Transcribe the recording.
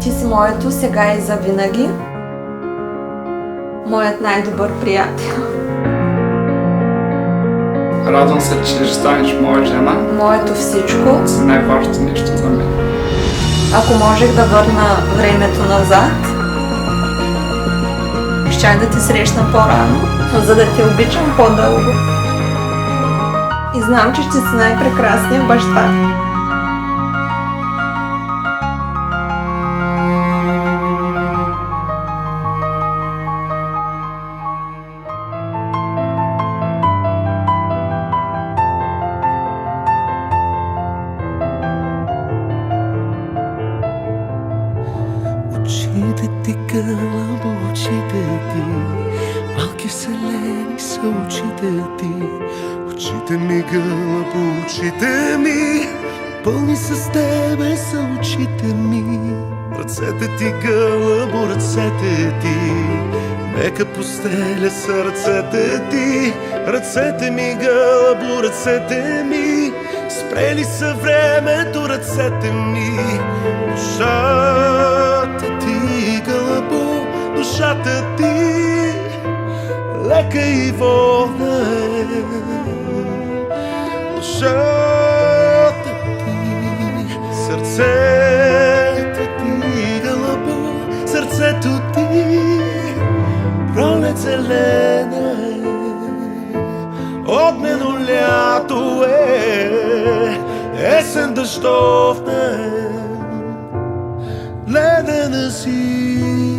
Ти си моето сега и завинаги, моят най-добър приятел, Радвам се, че ще станеш моя жена. моето всичко. Си най-важното нещо за мен. Ако можех да върна времето назад, щях да те срещна по-рано, за да те обичам по-дълго. И знам, че ще си най-прекрасният баща. Очите ти, гълъбо, очите ти, малки вселени са очите ти. Очите ми, гълъбо, очите ми, пълни с тебе са очите ми. Ръцете ти, гълъбо, ръцете ти, нека постеля са ръцете ти. Ръцете ми, гълъбо, ръцете ми, спрели са времето ръцете ми. Душата ти, гълъбо, душата ти, лека и волна е. Душата ти, сърцето ти, гълъбо, сърцето ти, пролет зелена е, огнено лято е, есен дъждовна е, ледена си.